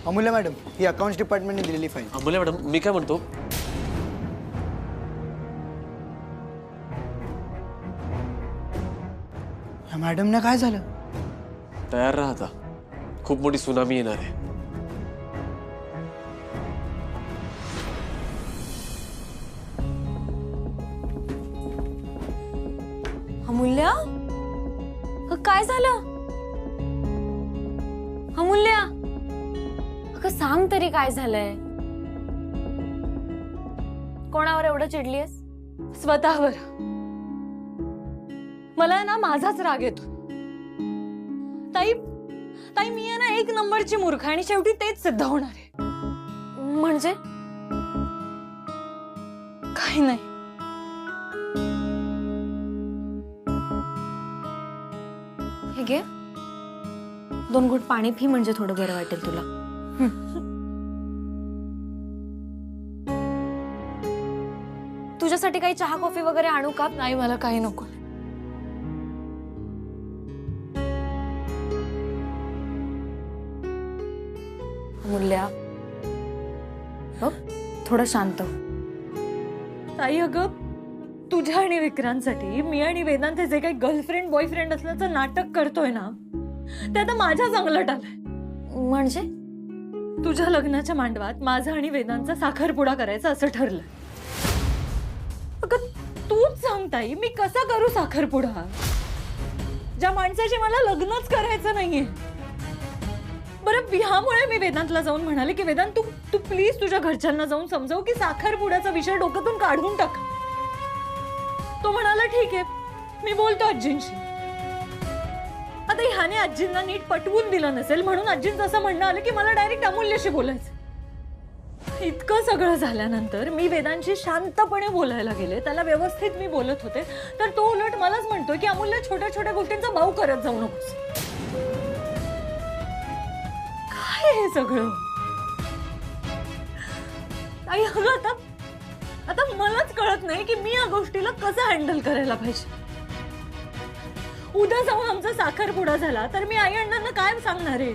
अमूल्य मॅडम, ही अकाउंट्स डिपार्टमेंटने दिलेली फाईल. अमूल्य मॅडम, मी काय म्हणतो, ह्या मॅडमने काय झालं? तयार राहा आता, खूप मोठी सुनामी येणार आहे. अमूल्या, काय झालं? अमूल्या, अगं सांग तरी काय झालंय? कोणावर एवढं चिडलीयस? स्वतःवर. मला ना माझाच राग येतो. ताई ताई, मी आहे ना एक नंबरची मूर्ख आणि शेवटी तेच सिद्ध होणार आहे. म्हणजे काही नाही. हे घे, 2 घोट पाणी पी, म्हणजे थोडं बरं वाटेल तुला. तुझ्यासाठी काही चहा कॉफी वगैरे आणू का? नाही, मला काही नको. अमूल्या, बघ थोडं शांत हो. ताई, अगं तुझ्या आणि विक्रांतसाठी मी आणि वेदांत जे काही गर्लफ्रेंड बॉयफ्रेंड असल्याचं नाटक करतोय ना, ते आता माझ्याच अंगलट आलंय. म्हणजे तुझ्या लग्नाच्या मांडवात माझा आणि वेदांचा साखरपुडा करायचा असं ठरलं. अगं तूच सांग ताई, मी कसा करू साखरपुडा ज्या माणसाशी मला लग्नच करायचं नाहीये? बरं, ह्यामुळे मी वेदांतला जाऊन म्हणाले की वेदांत, तू प्लीज तुझ्या घरच्यांना जाऊन समजाव की साखरपुड्याचा विषय डोक्यातून काढून टाक. तो म्हणाला ठीक आहे, मी बोलतो आजींशी. आता ह्याने आजींना नीट पटवून दिलं नसेल म्हणून आजींचं असं म्हणणं आलं की मला डायरेक्ट अमूल्याशी बोलायचं. इतकं सगळं झाल्यानंतर मी वेदांशी शांतपणे बोलायला गेले, त्याला व्यवस्थित मी बोलत होते, तर तो उलट मलाच म्हणतोय की अमूल्य, छोट्या छोट्या गोष्टींचा भाव करत जाऊ नकोस. काय हे सगळं? आई, आता मलाच कळत नाही की मी या गोष्टीला कसं हँडल करायला पाहिजे. उद्या जाऊन आमचा साखरपुडा झाला तर मी आई अण्णांना काय सांगणार आहे?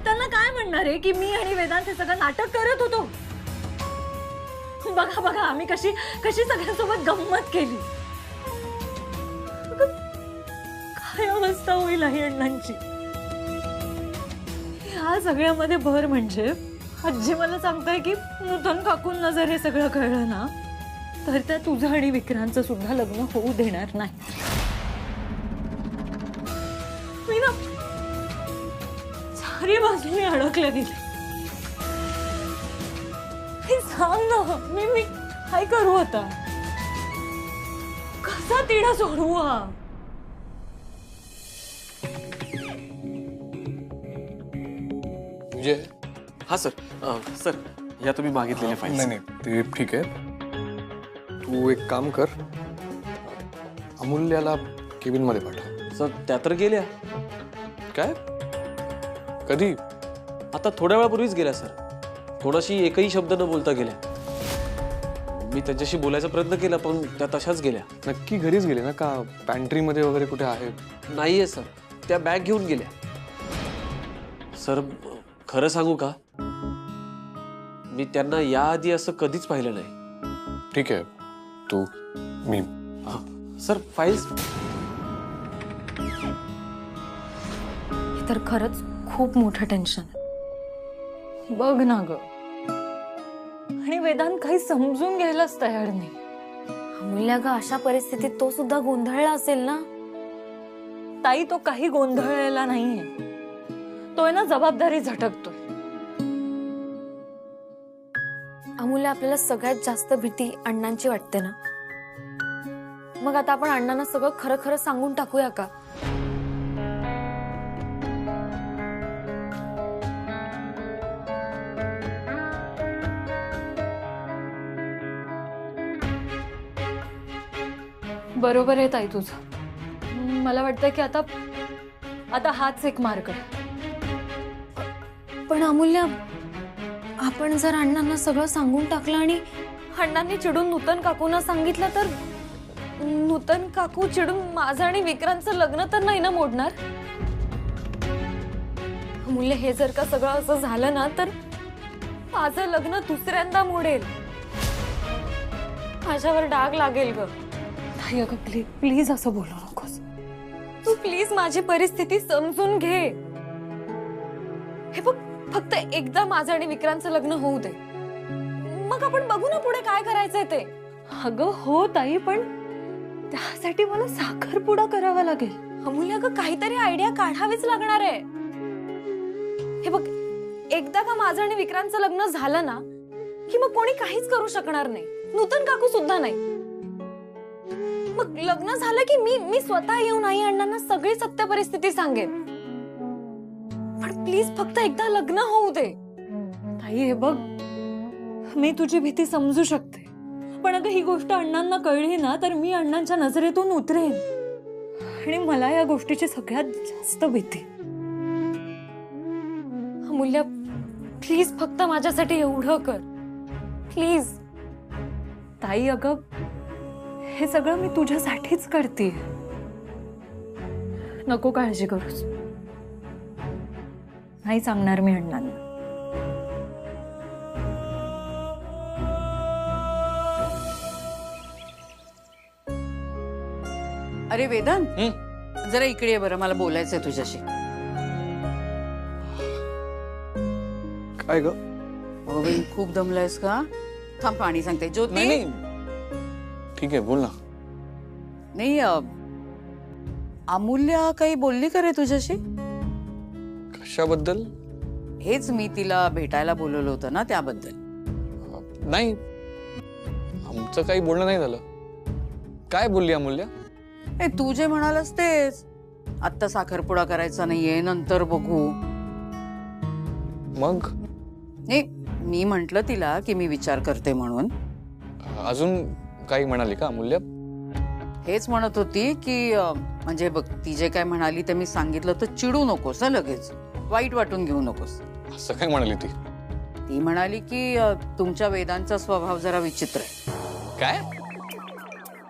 त्यांना काय म्हणणार आहे की मी आणि वेदांत हे सगळं नाटक करत होतो? बघा बघा, आम्ही कशी कशी सगळ्यांसोबत गंमत केली. काय अवस्था होईल आई अण्णांची. ह्या सगळ्यामध्ये भर म्हणजे आजी मला सांगताय की नूतन काकूंना जर हे सगळं कळलं ना, तर त्या तुझं आणि विक्रांतचं सुद्धा लग्न होऊ देणार नाही. मी ना सारी बाजूने अडकले गेले. सांग ना, मी काय करू आता? कसा तिढा सोडवू हा? म्हणजे हा सर, सर या तुम्ही मागितलेल्या फाईल. नाही नाही, ते ठीक आहे. तू एक काम कर, अमूल्याला केबिन मध्ये पाठव. सर त्या तर गेल्या. काय? कधी? आता थोड्या वेळापूर्वीच गेल्या सर. कोणाशी एकही शब्द न बोलता गेल्या. मी त्यांच्याशी बोलायचा प्रयत्न केला पण त्या तशाच गेल्या. नक्की घरीच गेले ना, का पॅन्ट्री मध्ये वगैरे कुठे आहे? नाहीये सर, त्या बॅग घेऊन गेल्या. सर खरं सांगू का, मी त्यांना याआधी असं कधीच पाहिलं नाही. ठीक आहे, तू मी सर फाईल्स. हे तर खरंच खूप मोठं टेन्शन. बघ ना ग, आणि वेदांत काही समजून घ्यायलाच तयार नाही. अमूल्या ग, अशा परिस्थितीत तो सुद्धा गोंधळला असेल ना. ताई, तो काही गोंधळलेला नाहीये. तो आहे ना जबाबदारी झटकतोय. अमूल्या, आपल्याला सगळ्यात जास्त भीती अण्णांची वाटते ना. मग आता आपण अण्णांना सगळं खरं खरं सांगून टाकूया का? बरोबर आहे ताई तुझं. मला वाटतं की आता हाच एक मार्ग आहे. पण अमूल्या, आपण जर अण्णांना सगळं सांगून टाकलं आणि अण्णांनी चिडून नूतन काकूंना सांगितलं तर नूतन काकू चिडून माझं आणि विक्रांतचं लग्न तर नाही ना मोडणार? अमूल्य, हे जर का सगळं असं झालं ना तर माझं लग्न दुसऱ्यांदा मोडेल, माझ्यावर डाग लागेल ग. ताई अगं प्लीज प्लीज असं बोलू नकोस. तू प्लीज माझी परिस्थिती समजून घे. हे बघ, फक्त एकदा माझं आणि विक्रांतचं लग्न होऊ दे, मग आपण बघू ना पुढे काय करायचंय ते. अगं हो ताई, पण त्यासाठी मला साखरपुडा करावा लागेल. अमूल्य अगं, काहीतरी आयडिया काढावीच लागणार आहे. हे बघ, एकदा का माझं आणि विक्रांतचं लग्न झालं ना की मग कोणी काहीच करू शकणार नाही, नूतन काकू सुद्धा नाही. मग लग्न झालं की मी स्वतः येऊन आई अण्णांना सगळी सत्य परिस्थिती सांगेन. पण प्लीज फक्त एकदा लग्न होऊ दे. ताई हे बघ, मी तुझी भीती समजू शकते, पण अगं ही गोष्ट अण्णांना कळली ना तर मी अण्णांच्या नजरेतून उतरेन, आणि मला या गोष्टीची सगळ्यात जास्त भीती. अमूल्य, प्लीज फक्त माझ्यासाठी एवढं कर, प्लीज. ताई अगं, हे सगळं मी तुझ्यासाठीच करते. नको काळजी करूस, नाही सांगणार मी अण्णांना. अरे वेदांत, जरा इकडे ये बरं, मला बोलायचंय तुझ्याशी. काय ग? खूप दमलायस का? थांब पाणी सांगते. ज्योती, नाही ठीक आहे, बोल ना. नाही अमूल्य काही बोलली का रे तुझ्याशी? कशाबद्दल? हेच मी तिला भेटायला बोलवलं होतं ना, त्याबद्दल. नाही, आमचं काही बोलणं नाही झालं. काय बोलली अमूल्य? तू जे म्हणालस तेच, आत्ता साखरपुडा करायचा नाहीये, नंतर बघू. मग नाही, मी म्हंटल तिला की मी विचार करते म्हणून. अजून काही म्हणाली का अमूल्य? हेच म्हणत होती की म्हणजे बघ, ती जे काय म्हणाली ते मी सांगितलं तर चिडू नकोस ना, लगेच वाईट वाटून घेऊ नकोस. असं काय म्हणाली ती? ती म्हणाली की तुमच्या वेदांचा स्वभाव जरा विचित्र आहे. काय?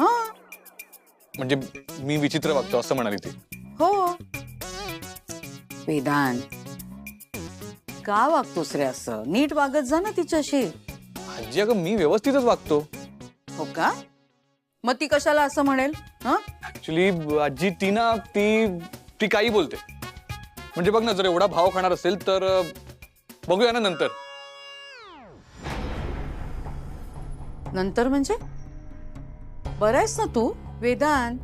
हा, म्हणजे मी विचित्र वागतो असं म्हणाली ती? हो. वेदांत, का वागतोस रे असं? नीट वागत जा ना तिच्याशी. आजी अगं, मी व्यवस्थितच वागतो. हो का? मग ती कशाला असं म्हणेल? ऍक्च्युली आजी ती काही बोलते. म्हणजे बघ ना, जर एवढा भाव खाणार असेल तर बघूया ना नंतर. नंतर म्हणजे? बरं आहेस ना तू वेदांत?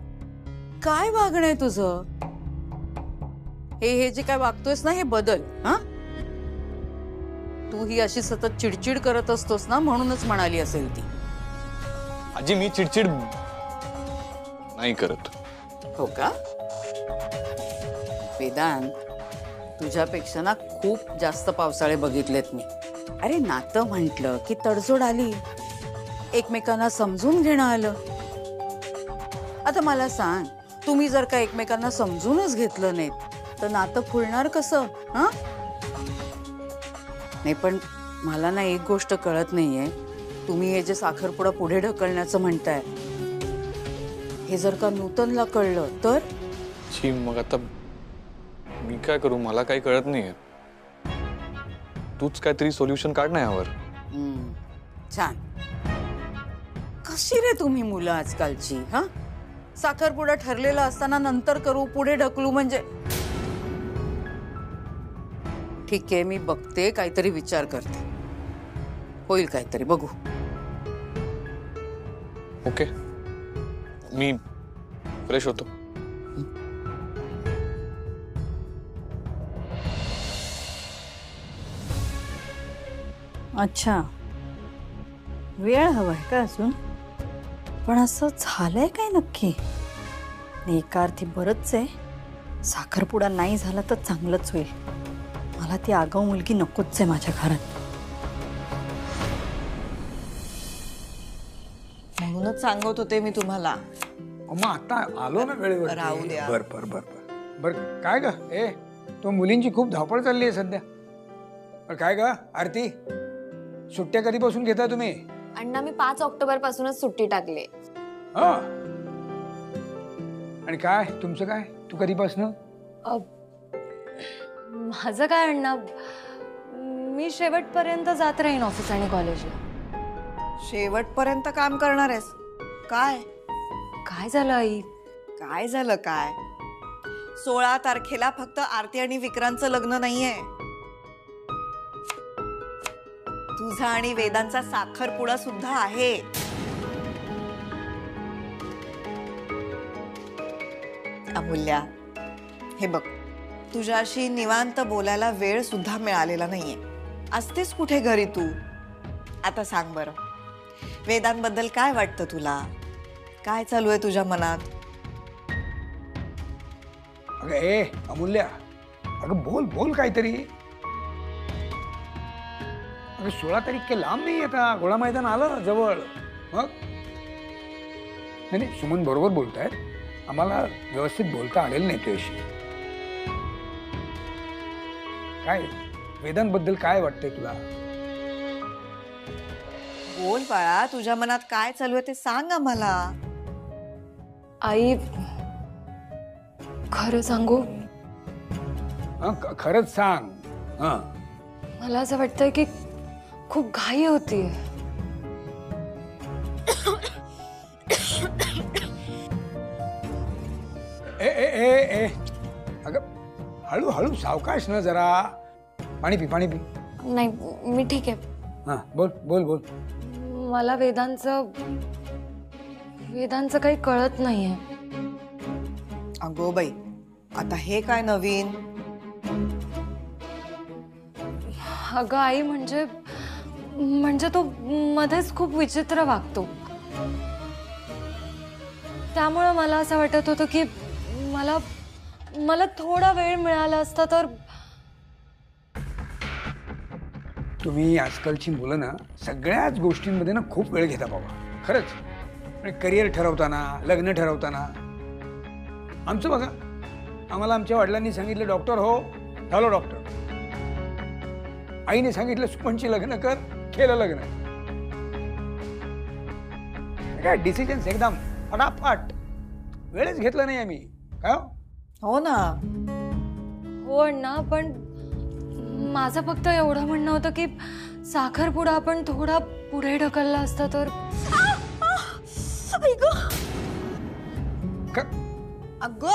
काय वागणं आहे तुझं? हे जे काय वागतोयस ना, हे बदल. तू ही अशी सतत चिडचिड करत असतोस ना, म्हणूनच म्हणाली असेल ती. आजी, मी चिडचिड नाही करत. हो का? वेदांत, तुझ्यापेक्षा ना खूप जास्त पावसाळे बघितलेत मी. अरे नातं म्हंटल की तडजोड आली, एकमेकांना समजून घेणं आलं. आता मला सांग, तुम्ही जर का एकमेकांना समजूनच घेतलं नाहीत तर नातं फुलणार कसं? नाही, पण मला ना एक गोष्ट कळत नाहीये, तुम्ही हे जे साखरपुडा पुढे ढकलण्याचं म्हणताय, हे जर का नूतनला कळलं तर? छी, मग आता मी काय करू? मला काही कळत नाहीये. तूच काहीतरी सोल्युशन काढ ना यावर. छान. कशी रे तुम्ही मुलं आजकालची? साखरपुडा ठरलेला असताना नंतर करू, पुढे ढकलू म्हणजे? ठीक आहे, मी बघते, काहीतरी विचार करते, होईल काहीतरी, बघू. ओके, मी फ्रेश होतो. अच्छा, वेळ हवाय का अजून? पण असं झालंय काय नक्की? एका अर्थी बरंच आहे, साखरपुडा नाही झाला तर चांगलंच होईल. मला ती आगाऊ मुलगी नकोच आहे माझ्या घरात. म्हणूनच सांगत होते मी तुम्हाला. मग आता आलो ना वेळेवर. राहू द्या. बर बर बर बर बर. काय ग, तो मुलींची खूप धावपळ चालली आहे सध्या. बर काय ग आरती, सुट्ट्या कधीपासून घेताय तुम्ही? अण्णा, मी 5 ऑक्टोबर पासूनच सुट्टी टाकली. आणि काय तुमचं काय? तू कधीपासून? माझं काय अण्णा, मी शेवटपर्यंत जात राहीन ऑफिस आणि कॉलेजला. शेवटपर्यंत काम करणार आहेस काय? काय झालं आई? काय झालं काय? 16 तारखेला फक्त आरती आणि विक्रांतचं लग्न नाहीये, तुझा आणि वेदांचा साखरपुडा सुद्धा आहे. अमूल्या, हे बघ, तुझ्याशी निवांत बोलायला वेळ सुद्धा मिळालेला नाहीये. असतेस कुठे घरी तू? आता सांग बरं, वेदांबद्दल काय वाटतं तुला? काय चालू आहे तुझ्या मनात? अगं ए अमूल्या, अगं बोल बोल काहीतरी. अगं 16 तारीख के लांब नाही, आता घोडा मैदान आलं जवळ. मग नाही सुमन बरोबर बोलतायत, आम्हाला व्यवस्थित बोलता आलेलं नाही तुझ्याशी. काय वेदांबद्दल काय वाटतंय तुला? बोल बाळा, तुझ्या मनात काय चालू आहे ते सांग आम्हाला. आई, खरं सांगू, खरंच सांग. हं. मला असं वाटतंय की खूप घाई होती. ए ए ए ए अगं हळूहळू सावकाश ना जरा. पाणी पी, पाणी पी. नाही, मी ठीक आहे. हा बोल बोल बोल. मला वेदांचं काही कळत नाहीये. अगो बाई, आता हे काय नवीन? अगं आई, म्हणजे तो मध्येच खूप विचित्र वागतो. त्यामुळे मला असं वाटत होतं की मला थोडा वेळ मिळाला असता तर. तुम्ही आजकालची मुलं ना सगळ्याच गोष्टींमध्ये ना खूप वेळ घेता बाबा, खरंच. करिअर ठरवताना, लग्न ठरवताना. आमचं बघा, आम्हाला आमच्या वडिलांनी सांगितलं डॉक्टर हो, झालो डॉक्टर. आईने सांगितलं सुमनची लग्न कर, केलं लग्न. काय डिसिजन्स एकदम फटाफट. वेळच घेतला नाही आम्ही. काय हो ना. हो अण्णा, पण माझं फक्त एवढं म्हणणं होतं की साखरपुडा आपण थोडा पुढे ढकलला असता तर. अगं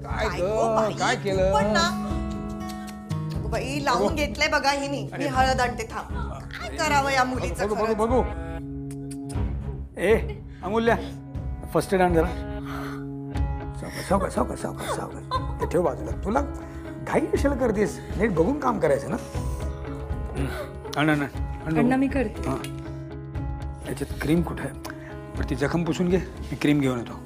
काय गं बाई, काय तू केलं? पण ना. अगं बाई, लावून घेतलंय बघा हिनी. मी हळद आणते, थांब. काय करावं या मुलीचं बघू बघू खरंच? बघू. ए अमूल्या, फर्स्ट एड आण जरा. सावकाश सावकाश सावकाश सावकाश. ते ठेव बाजूला. तुला घाई कशाला करतेस? नीट बघून काम करायचं ना. आण आण आण अण्णा, मी करते. हां, याच्यात क्रीम कुठे आहे? बरं ती जखम पुसून घे, मी क्रीम घेऊन येतो.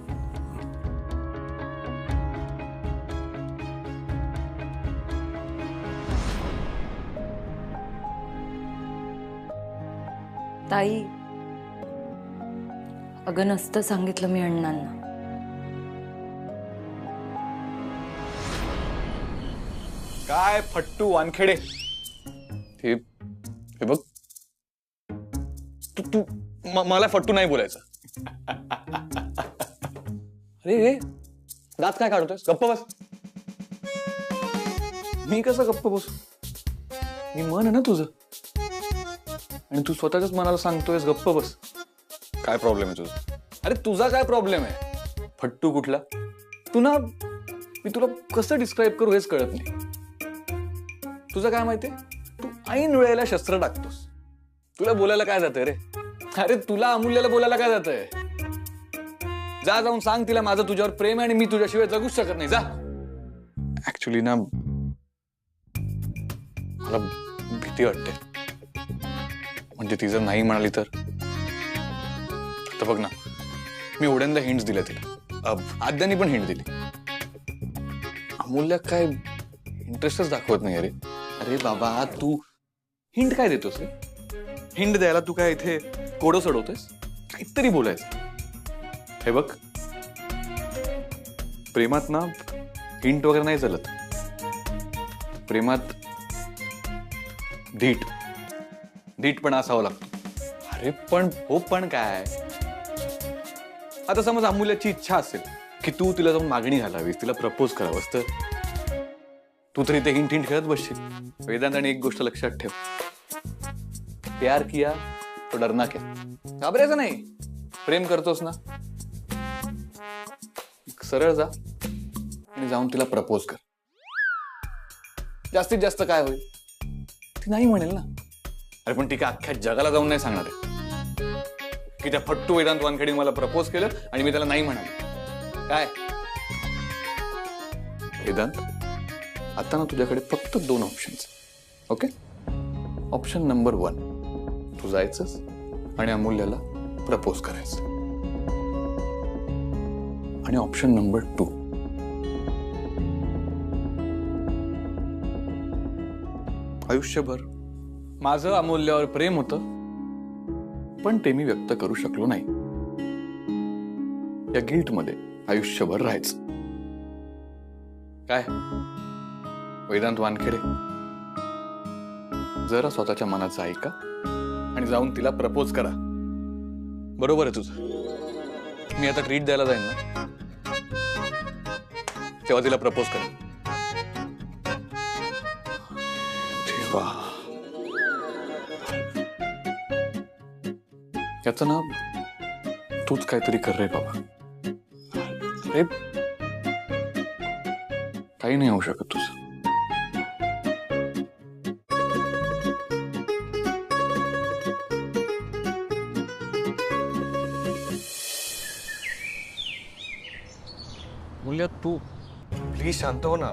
ताई, अगं नसतं सांगितलं मी अण्णांना. काय फट्टू वानखेडे. हे बघ, तू मला फट्टू नाही बोलायचं. अरे दात काय काढतोयस? गप्प बस. मी कसं गप्प बसू? मी मन आहे ना तुझं, आणि तू स्वतःच्याच मनाला सांगतोयस गप्प बस. काय प्रॉब्लेम आहे तुझा? अरे तुझा काय प्रॉब्लेम आहे? फट्टू कुठला? तू ना, मी तुला कसं डिस्क्राईब करू हेच कळत नाही. तुझं काय माहितीये, तू ऐन वेळेला शस्त्र टाकतोस. तुला बोलायला काय जातंय रे? अरे तुला अमूल्याला बोलायला काय जातंय? जा जाऊन सांग तिला माझं तुझ्यावर प्रेम आहे आणि मी तुझ्याशिवाय जगूच शकत नाही. जा. ऍक्च्युली ना, मला भीती वाटते. म्हणजे ती जर नाही म्हणाली तर बघ ना, मी एवढ्यांदा हिंट्स दिल्या तिला. आद्यानी पण हिंट दिली. अमूल्या काय इंटरेस्टच दाखवत नाही. अरे बाबा, तू हिंट काय देतोस रे? हिंट द्यायला तू काय इथे कोडं सोडवतोयस? काहीतरी बोलायचं. हे बघ, प्रेमात ना हिंट वगैरे नाही चालत. प्रेमात धीटपणा असावं लागतो. अरे पण हो, पण काय, आता समज अमूल्याची इच्छा असेल की तू तिला जाऊन मागणी घालावीस, तिला प्रपोज करावंस, तर तू तरी ते हिंट हिंट खेळत बसशील. वेदांत, आणि एक गोष्ट लक्षात ठेव, प्यार किया तो डरना क्या. घाबरायचं नाही. प्रेम करतोस ना, सरळ जा आणि जाऊन तिला प्रपोज कर. जास्तीत जास्त काय होईल, ती नाही म्हणेल ना. अरे पण ती काय अख्ख्या जगाला जाऊन नाही सांगणार आहे की त्या फट्टू वेदांत वानखेडे मला प्रपोज केलं आणि मी त्याला नाही म्हणाले. काय वेदांत, आता ना तुझ्याकडे फक्त 2 ऑप्शन्स. ओके, ऑप्शन नंबर 1, तू जायचंस आणि अमूल्याला प्रपोज करायचं. आणि ऑप्शन नंबर 2, आयुष्यभर माझं अमूल्यावर प्रेम होतं, पण ते मी व्यक्त करू शकलो नाही. या गिल्टमध्ये आयुष्यभर राहायचं. काय वेदांत वानखेडे, जरा स्वतःच्या मनाचं ऐका आणि जाऊन तिला प्रपोज करा. बरोबर आहे तुझं. मी आता ट्रीट द्यायला जाईन ना, तेव्हा तिला प्रपोज करा. देवा, याचं ना तूच काहीतरी कर रे बाबा. अरे काही नाही होऊ शकत तुझं. मूल्य, तू प्लीज शांत हो ना.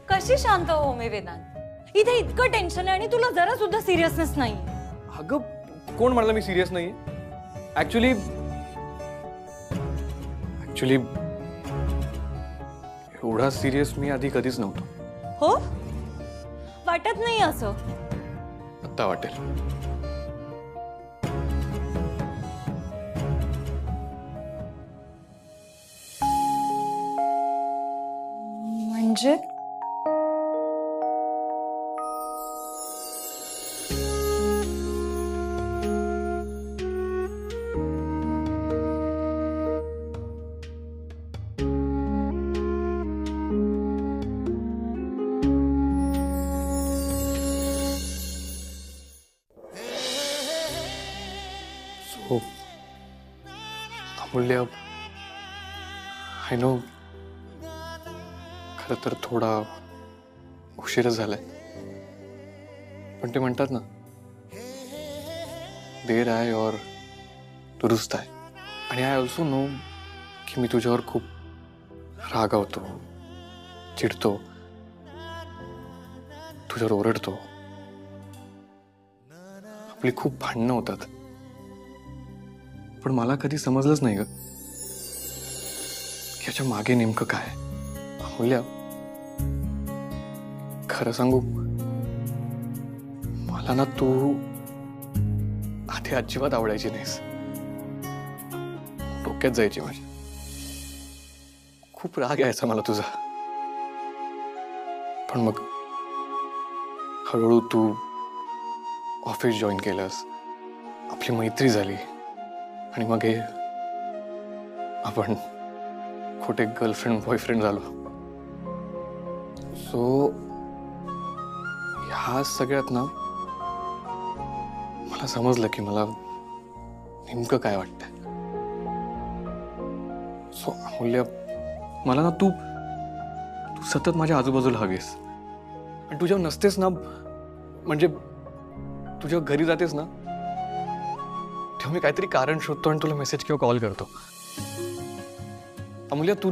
कशी शांत हो मी वेदांत? इथे इतकं टेन्शन आहे आणि तुला जरा सुद्धा सिरियसनेस नाही. अगं, कोण म्हणाला मी सिरियस नाहीये? ऍक्च्युली एवढा सिरियस मी आधी कधीच नव्हतो. हो, वाटत नाही असं. आत्ता वाटेल. म्हणजे हो, अमूल्य, आय नो खरं तर थोडा उशीर झालाय, पण ते म्हणतात ना, देर आहे और दुरुस्त आहे. आणि आय ऑल्सो नो की मी तुझ्यावर खूप रागावतो, चिडतो, तुझ्यावर ओरडतो. आपली खूप भांडणं होतात, पण मला कधी समजलंच नाही ग याच्या मागे नेमकं काय. अमूल्य, खरं सांगू, मला ना तू आधी अजिबात आवडायची नाहीस. डोक्यात जायची माझ्या. खूप राग यायचा मला तुझा. पण मग हळूहळू तू ऑफिस जॉईन केलंस, आपली मैत्री झाली, आणि मग हे आपण खोटे गर्लफ्रेंड बॉयफ्रेंड झालो. सो ह्या सगळ्यात ना मला समजलं की मला नेमकं काय वाटतंय. सो अमूल्य, मला ना तू सतत माझ्या आजूबाजूला हवीस. आणि तुझ्या नसतेस ना, म्हणजे तुझ्या घरी जातेस ना, तेव्हा मी काहीतरी कारण शोधतो आणि तुला मेसेज किंवा कॉल करतो. अमूल्य, तू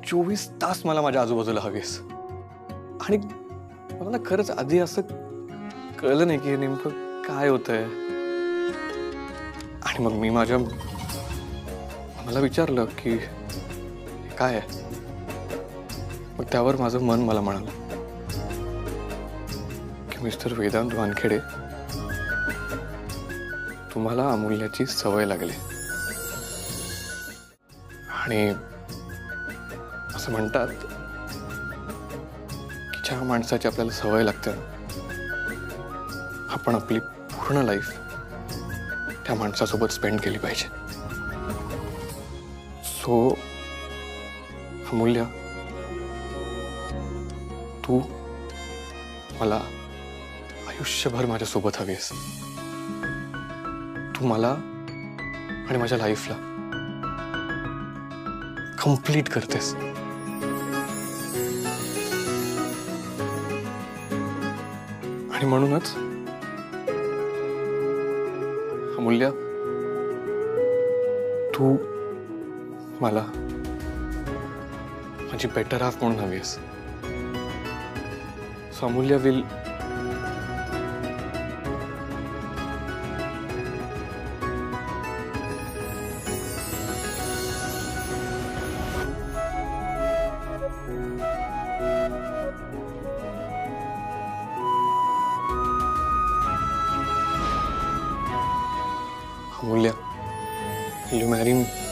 24 तास मला माझ्या आजूबाजूला हवीस. आणि मला ना खरंच आधी असं कळलं नाही की नेमकं काय होतंय. आणि मग मी मला विचारलं की काय आहे. मग त्यावर माझं मन मला म्हणालं की मिस्टर वेदांत वानखेडे, तुम्हाला अमूल्याची सवय लागली. आणि असं म्हणतात की ज्या माणसाची आपल्याला सवय लागते ना, आपण आपली पूर्ण लाईफ त्या माणसासोबत स्पेंड केली पाहिजे. सो अमूल्य, तू मला आयुष्यभर माझ्यासोबत हवीस. तू मला आणि माझ्या लाईफला कंप्लीट करतेस. आणि म्हणूनच अमूल्य, तू मला माझी बेटर हाफ म्हणून हवीस. सो अमूल्य विल अमूल्य, will you marry me?